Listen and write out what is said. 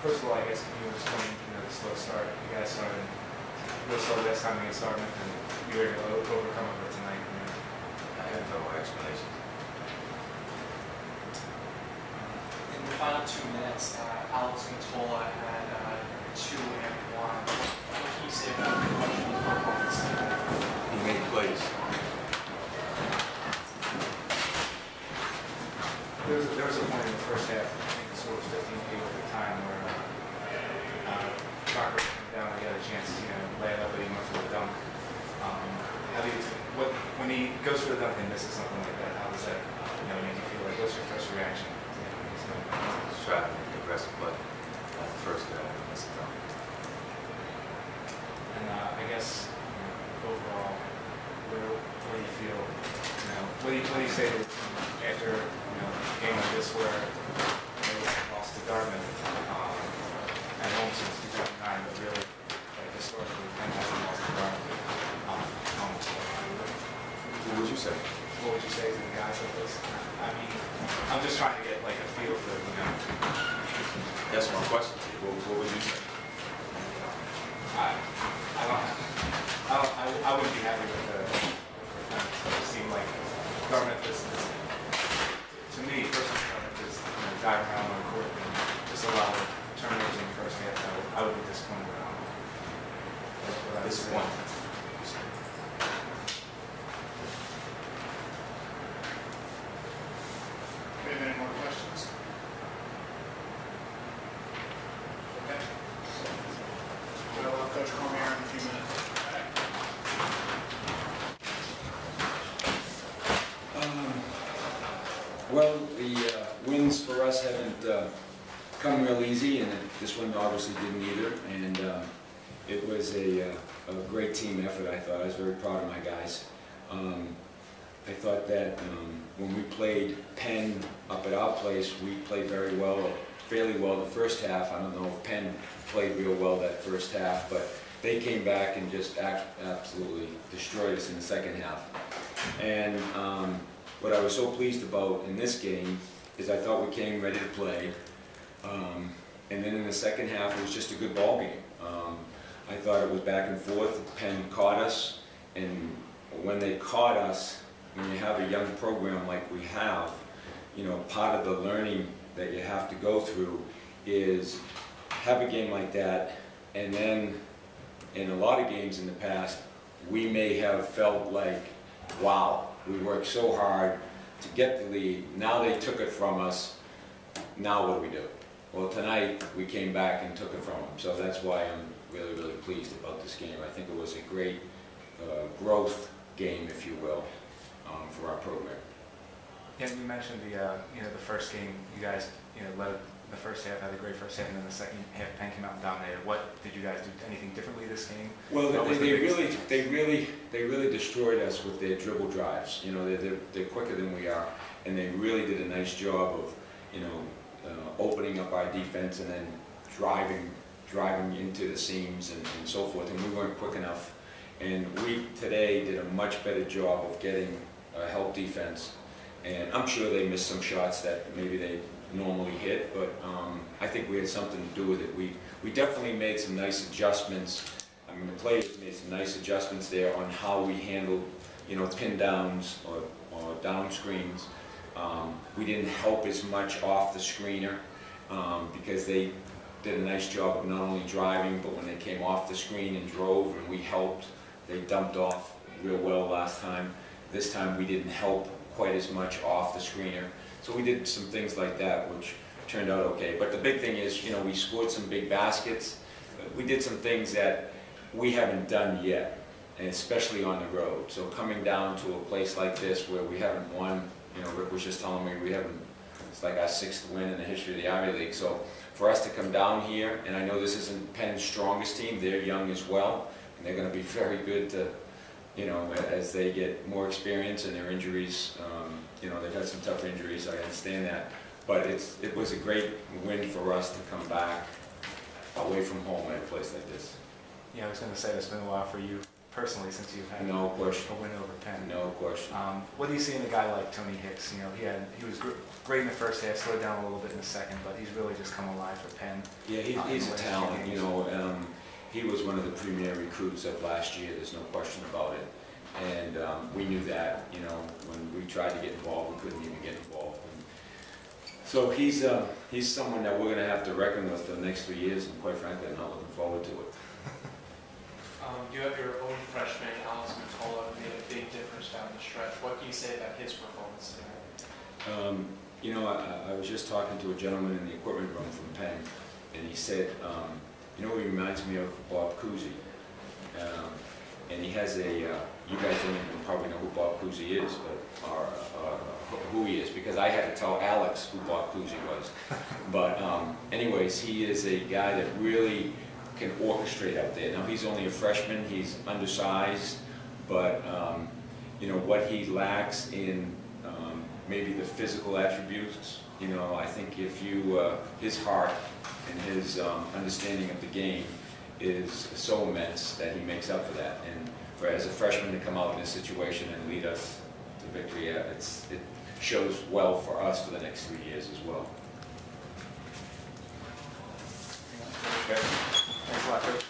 first of all, I guess can you explain, the slow start? You guys started real slow last time against Dartmouth, and you were able to overcome it tonight. I have no explanation. In the final 2 minutes, Alex Matola had 2 and 1. What can you say about the performance? He made plays. There was a point in the first half, I think the score was 15-8 at the time, where Crocker came down and got a chance to lay it up, but he went for the dunk. When he goes for the dunk and misses something like that, how does that make you feel? Like, what's your first reaction? Just try to make aggressive play. First guy, that's the dunk. And I guess overall, where do you feel? What do you say to after a game like this where they lost to Dartmouth at home since 2009, but really, like, historically, Penn hasn't lost to Dartmouth home. What would you say? What would you say to the guys like this? I mean, I'm just trying to get like a feel for That's my question to you. What would you say? I wouldn't be happy with the performance. It seemed like Dartmouth is, to me personally, Dartmouth is diving around on the court and just a lot of turnovers in the first half. I would be disappointed with that. Disappointed. Do we have any more questions? Okay. We'll have Coach Cormier in a few minutes. Well, the wins for us haven't come real easy, and this one obviously didn't either. And it was a great team effort, I thought. I was very proud of my guys. I thought that when we played Penn up at our place, we played very well, fairly well the first half. I don't know if Penn played real well that first half, but they came back and just absolutely destroyed us in the second half. And what I was so pleased about in this game is I thought we came ready to play, and then in the second half it was just a good ball game. I thought it was back and forth. Penn caught us, and when they caught us, when you have a young program like we have, part of the learning that you have to go through is have a game like that, and then in a lot of games in the past, we may have felt like, wow, we worked so hard to get the lead, now they took it from us, now what do we do? Well, tonight we came back and took it from them, so that's why I'm really, really pleased about this game. I think it was a great growth game, if you will, for our program. Yeah, you mentioned the first game, you guys led the first half, had a great first half, and then the second half Penn came out and dominated. What did you guys do? Anything differently this game? Well, they really destroyed us with their dribble drives. They're quicker than we are, and they really did a nice job of opening up our defense and then driving into the seams and so forth. And we weren't quick enough. And we today did a much better job of getting help defense. And I'm sure they missed some shots that maybe they normally hit, but I think we had something to do with it. We definitely made some nice adjustments. I mean, the players made some nice adjustments there on how we handled, pin downs or down screens. We didn't help as much off the screener because they did a nice job of not only driving, but when they came off the screen and drove and we helped, they dumped off real well last time. This time we didn't help quite as much off the screener. So we did some things like that, which turned out okay. But the big thing is, we scored some big baskets. We did some things that we haven't done yet, and especially on the road. So coming down to a place like this where we haven't won, Rick was just telling me it's like our 6th win in the history of the Ivy League. So for us to come down here, and I know this isn't Penn's strongest team, they're young as well, and they're going to be very good to, as they get more experience and their injuries, they've had some tough injuries, I understand that. But it was a great win for us to come back away from home at a place like this. Yeah, I was going to say it's been a while for you personally since you've had No question. a win over Penn. No question. What do you see in a guy like Tony Hicks? You know, he was great in the first half, slowed down a little bit in the second, but he's really just come alive for Penn. Yeah, he's a talent. You know, he was one of the premier recruits of last year. There's no question about it. And we knew that. You know, when we tried to get involved, we couldn't even get involved. And so he's someone that we're going to have to reckon with for the next 3 years, and quite frankly, I'm not looking forward to it. You have your own freshman, Alex Matola, who made a big difference down the stretch. What can you say about his performance tonight? You know, I was just talking to a gentleman in the equipment room from Penn, and he said, you know, he reminds me of Bob Cousy. And he has a, you guys don't even probably know who Bob Cousy is, but or who he is, because I had to tell Alex who Bob Cousy was. But anyways, he is a guy that really can orchestrate out there. Now, he's only a freshman, he's undersized, but you know, what he lacks in maybe the physical attributes, you know, I think if you, his heart and his understanding of the game is so immense that he makes up for that. And for as a freshman to come out in this situation and lead us to victory, it shows well for us for the next 3 years as well. Okay. Thanks a lot, Coach.